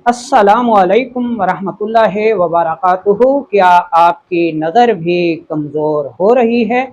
अस्सलामु अलैकुम वरहमतुल्लाहि वबरकातुहू। क्या आपकी नज़र भी कमज़ोर हो रही है,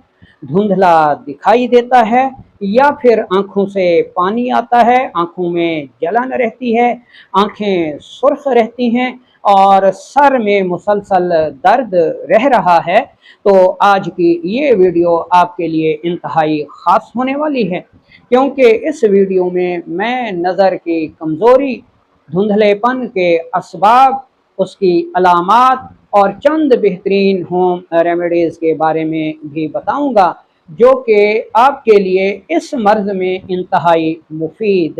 धुंधला दिखाई देता है, या फिर आँखों से पानी आता है, आँखों में जलन रहती है, आँखें सुर्ख रहती हैं और सर में मुसलसल दर्द रह रहा है, तो आज की ये वीडियो आपके लिए इंतहाई ख़ास होने वाली है, क्योंकि इस वीडियो में मैं नज़र की कमज़ोरी, धुंधलेपन के असबाब, उसकी अलामात और चंद बेहतरीन होम रेमेडीज़ के बारे में भी बताऊंगा, जो कि आपके लिए इस मर्ज़ में इंतहाई मुफीद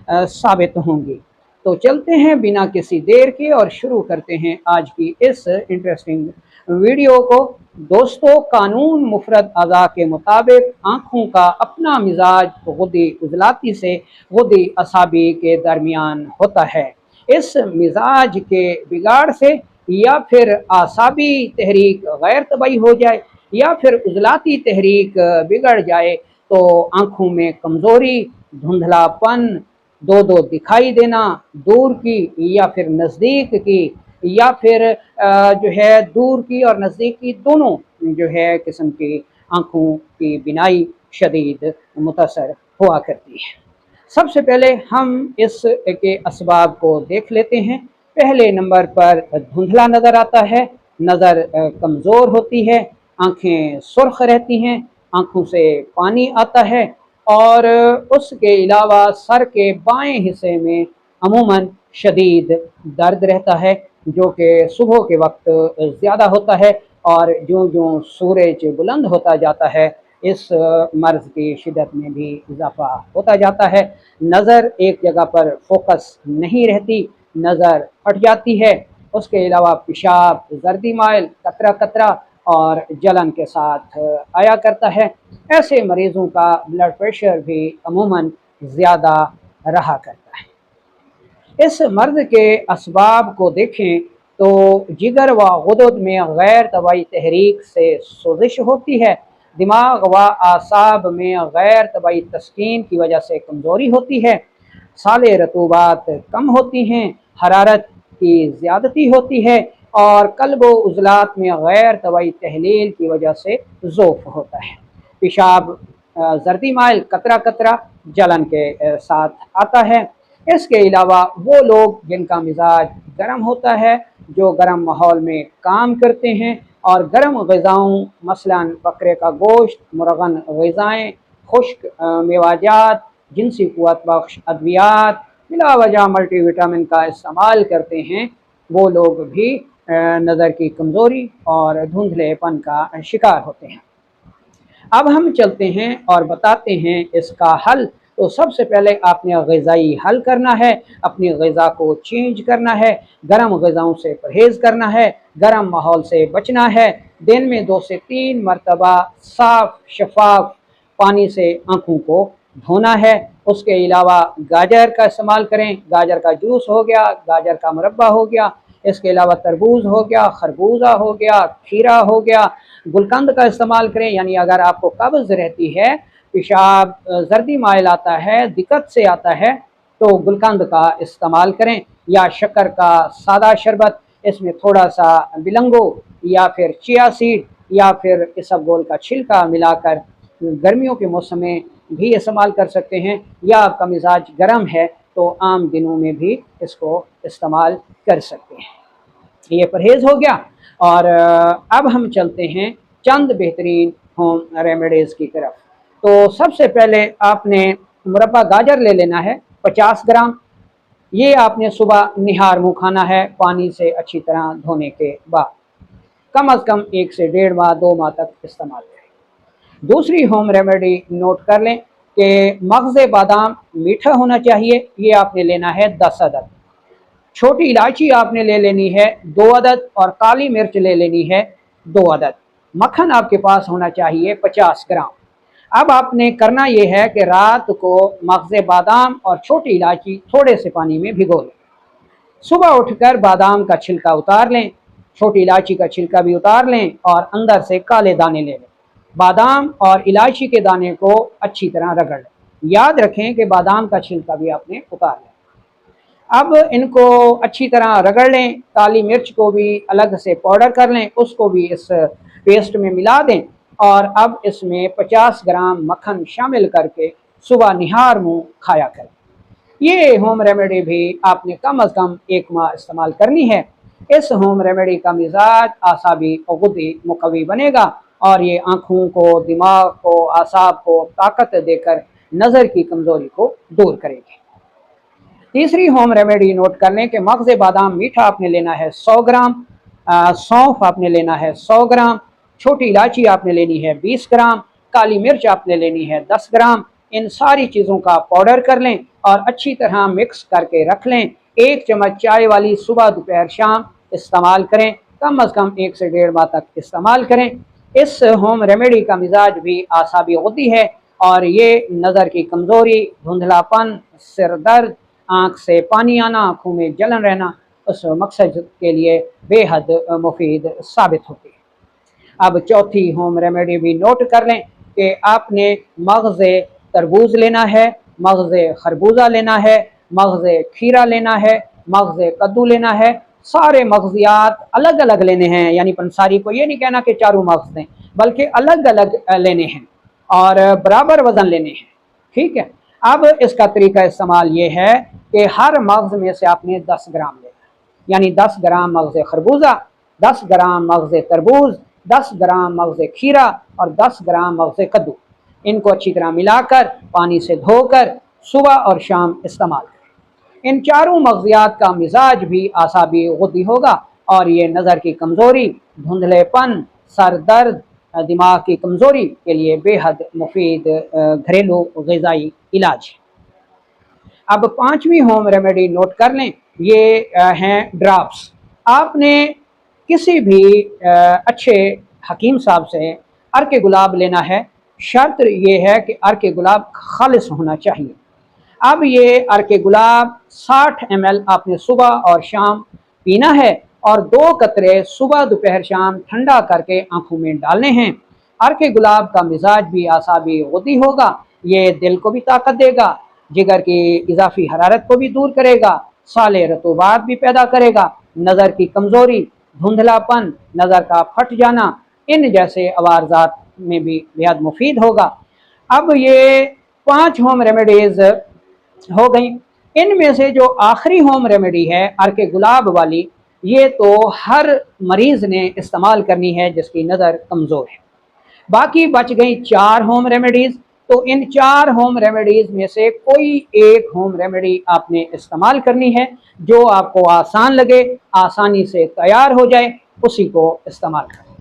साबित होंगी। तो चलते हैं बिना किसी देर के और शुरू करते हैं आज की इस इंटरेस्टिंग वीडियो को। दोस्तों, कानून मुफरद अज़ा के मुताबिक आँखों का अपना मिजाज गुद्दी उजलाती से गुद्दी असाबी के दरमियान होता है। इस मिजाज के बिगाड़ से या फिर आसाबी तहरीक गैर तबई हो जाए या फिर उजलाती तहरीक बिगड़ जाए तो आँखों में कमज़ोरी, धुंधलापन, दो दो दिखाई देना, दूर की या फिर नज़दीक की या फिर जो है दूर की और नज़दीक की दोनों जो है किस्म की आँखों की बिनाई शदीद मुतासर हुआ करती है। सबसे पहले हम इस के असबाब को देख लेते हैं। पहले नंबर पर धुंधला नज़र आता है, नज़र कमज़ोर होती है, आँखें सुर्ख रहती हैं, आँखों से पानी आता है और उसके अलावा सर के बाएं हिस्से में अमूमन शदीद दर्द रहता है, जो कि सुबह के वक्त ज़्यादा होता है और जो जो सूरज बुलंद होता जाता है इस मर्ज़ की शिदत में भी इजाफा होता जाता है। नज़र एक जगह पर फोकस नहीं रहती, नज़र हट जाती है। उसके अलावा पेशाब जर्दी माइल, कतरा कतरा और जलन के साथ आया करता है। ऐसे मरीज़ों का ब्लड प्रेशर भी अमूमन ज़्यादा रहा करता है। इस मर्ज़ के असबाब को देखें तो जिगर व गुदद में गैर तबाई तहरीक से सोजिश होती है, दिमाग व आसाब में गैर तबाई तस्कीन की वजह से कमज़ोरी होती है, साले रतूबात कम होती हैं, हरारत की ज़्यादती होती है और कल्ब व उज़लात में गैर तबाई तहलील की वजह से ज़ोफ़ होता है। पेशाब जर्दी माइल, कतरा कतरा जलन के साथ आता है। इसके अलावा वो लोग जिनका मिजाज गर्म होता है, जो गर्म माहौल में काम करते हैं और गर्म ग़िज़ाओं मसलन बकरे का गोश्त, मुरगन ग़िज़ाएँ, खुश्क मेवाजात, जिनसी क़ुव्वत बख्श अद्वियात, बिला वजह मल्टी विटामिन का इस्तेमाल करते हैं, वो लोग भी नज़र की कमज़ोरी और धुंधलेपन का शिकार होते हैं। अब हम चलते हैं और बताते हैं इसका हल। तो सबसे पहले आपने ग़िज़ाई हल करना है, अपनी ग़िज़ा को चेंज करना है, गर्म ग़िज़ाओं से परहेज़ करना है, गर्म माहौल से बचना है, दिन में 2 से 3 मरतबा साफ़ शफाफ पानी से आँखों को धोना है। उसके अलावा गाजर का इस्तेमाल करें, गाजर का जूस हो गया, गाजर का मुरब्बा हो गया, इसके अलावा तरबूज हो गया, खरबूजा हो गया, खीरा हो गया, गुलकंद का इस्तेमाल करें। यानी अगर आपको कब्ज़ रहती है, पेशाब जर्दी माइल आता है, दिक्कत से आता है, तो गुलकंद का इस्तेमाल करें या शक्कर का सादा शरबत, इसमें थोड़ा सा बिलंगो या फिर चिया सीड या फिर इसबगोल का छिलका मिलाकर गर्मियों के मौसम में भी इस्तेमाल कर सकते हैं, या आपका मिजाज गर्म है तो आम दिनों में भी इसको इस्तेमाल कर सकते हैं। ये परहेज़ हो गया। और अब हम चलते हैं चंद बेहतरीन होम रेमेडीज़ की तरफ। तो सबसे पहले आपने मुरब्बा गाजर ले लेना है 50 ग्राम। ये आपने सुबह निहार मुँह खाना है, पानी से अच्छी तरह धोने के बाद। कम अज़ कम 1 से 1.5 माह 2 माह तक इस्तेमाल करें। दूसरी होम रेमेडी नोट कर लें कि मग़ज़ बादाम मीठा होना चाहिए, ये आपने लेना है 10 अदद। छोटी इलायची आपने ले लेनी है 2 अदद और काली मिर्च ले लेनी है 2 अदद। मक्खन आपके पास होना चाहिए 50 ग्राम। अब आपने करना ये है कि रात को मग़ज़ बादाम और छोटी इलायची थोड़े से पानी में भिगो लें। सुबह उठकर बादाम का छिलका उतार लें, छोटी इलायची का छिलका भी उतार लें और अंदर से काले दाने ले लें। बादाम और इलायची के दाने को अच्छी तरह रगड़ लें। याद रखें कि बादाम का छिलका भी आपने उतार लें। अब इनको अच्छी तरह रगड़ लें, काली मिर्च को भी अलग से पाउडर कर लें, उसको भी इस पेस्ट में मिला दें और अब इसमें 50 ग्राम मक्खन शामिल करके सुबह निहार मुँह खाया करें। ये होम रेमेडी भी आपने कम अज़ कम 1 माह इस्तेमाल करनी है। इस होम रेमेडी का मिजाज आसाबी और गुद्दी मुकवी बनेगा और ये आँखों को, दिमाग को, आसाब को ताकत देकर नज़र की कमज़ोरी को दूर करेगी। तीसरी होम रेमेडी नोट कर लें कि मगज़ बादाम मीठा आपने लेना है 100 ग्राम, सौंफ आपने लेना है 100 ग्राम, छोटी इलायची आपने लेनी है 20 ग्राम, काली मिर्च आपने लेनी है 10 ग्राम। इन सारी चीज़ों का पाउडर कर लें और अच्छी तरह मिक्स करके रख लें। 1 चम्मच चाय वाली सुबह दोपहर शाम इस्तेमाल करें, कम अज़ कम 1 से 1.5 माह तक इस्तेमाल करें। इस होम रेमेडी का मिजाज भी आसाबी गुद्दी है और ये नज़र की कमज़ोरी, धुंधलापन, सिर दर्द, आँख से पानी आना, आँखों में जलन रहना, उस मकसद के लिए बेहद मुफीद साबित होती है। अब चौथी होम रेमेडी भी नोट कर लें कि आपने मगज़ तरबूज लेना है, मगज़ खरबूजा लेना है, मगज़ खीरा लेना है, मगज़ कद्दू लेना है। सारे मगज़ियात अलग अलग लेने हैं, यानी पंसारी को ये नहीं कहना कि चारों मगज़ दें, बल्कि अलग अलग लेने हैं और बराबर वज़न लेने हैं। ठीक है। अब इसका तरीका इस्तेमाल ये है कि हर मगज़ में से आपने 10 ग्राम लेना, यानी 10 ग्राम मगज़ खरबूजा, 10 ग्राम मगज़ तरबूज, 10 ग्राम मगज़ खीरा और 10 ग्राम मगज़ कद्दू। इनको अच्छी तरह मिलाकर पानी से धोकर सुबह और शाम इस्तेमाल करें। इन चारों मगज़ियात का मिजाज भी आसाबी गुद्दी होगा और ये नज़र की कमज़ोरी, धुंधलेपन, सर दर्द, दिमाग की कमज़ोरी के लिए बेहद मुफीद घरेलू ग़िज़ाई इलाज है। अब 5वीं होम रेमेडी नोट कर लें, ये हैं ड्राप्स। आपने किसी भी अच्छे हकीम साहब से अर्क गुलाब लेना है। शर्त ये है कि अर्क गुलाब खालिस होना चाहिए। अब ये अर्क गुलाब 60 ml आपने सुबह और शाम पीना है और 2 कतरे सुबह दोपहर शाम ठंडा करके आंखों में डालने हैं। अर्क गुलाब का मिजाज भी आसाबी गुद्दी होगा, ये दिल को भी ताकत देगा, जिगर की इजाफी हरारत को भी दूर करेगा, साले रतूबात भी पैदा करेगा, नज़र की कमज़ोरी, धुंधलापन, नज़र का फट जाना, इन जैसे अवारजात में भी बेहद मुफीद होगा। अब ये 5 होम रेमेडीज़ हो गई। इनमें से जो आखिरी होम रेमेडी है अर्क गुलाब वाली, ये तो हर मरीज़ ने इस्तेमाल करनी है जिसकी नज़र कमज़ोर है। बाकी बच गई 4 होम रेमेडीज़। तो इन 4 होम रेमेडीज़ में से कोई एक होम रेमेडी आपने इस्तेमाल करनी है, जो आपको आसान लगे, आसानी से तैयार हो जाए, उसी को इस्तेमाल करें।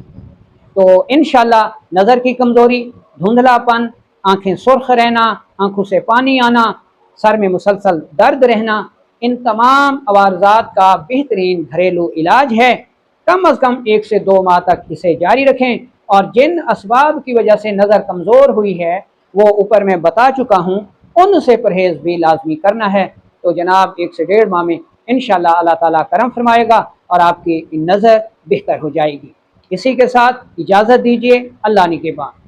तो इंशाल्लाह नज़र की कमज़ोरी, धुंधलापन, आँखें सुर्ख रहना, आँखों से पानी आना, सर में मुसलसल दर्द रहना, इन तमाम अवारजात का बेहतरीन घरेलू इलाज है। कम अज़ कम 1 से 2 माह तक इसे जारी रखें और जिन असबाब की वजह से नज़र कमज़ोर हुई है वो ऊपर मैं बता चुका हूँ, उनसे परहेज़ भी लाजमी करना है। तो जनाब 1 से 1.5 माह में इंशाअल्लाह अल्लाह ताला करम फरमाएगा और आपकी नज़र बेहतर हो जाएगी। इसी के साथ इजाज़त दीजिए। अल्लाह निगहबान।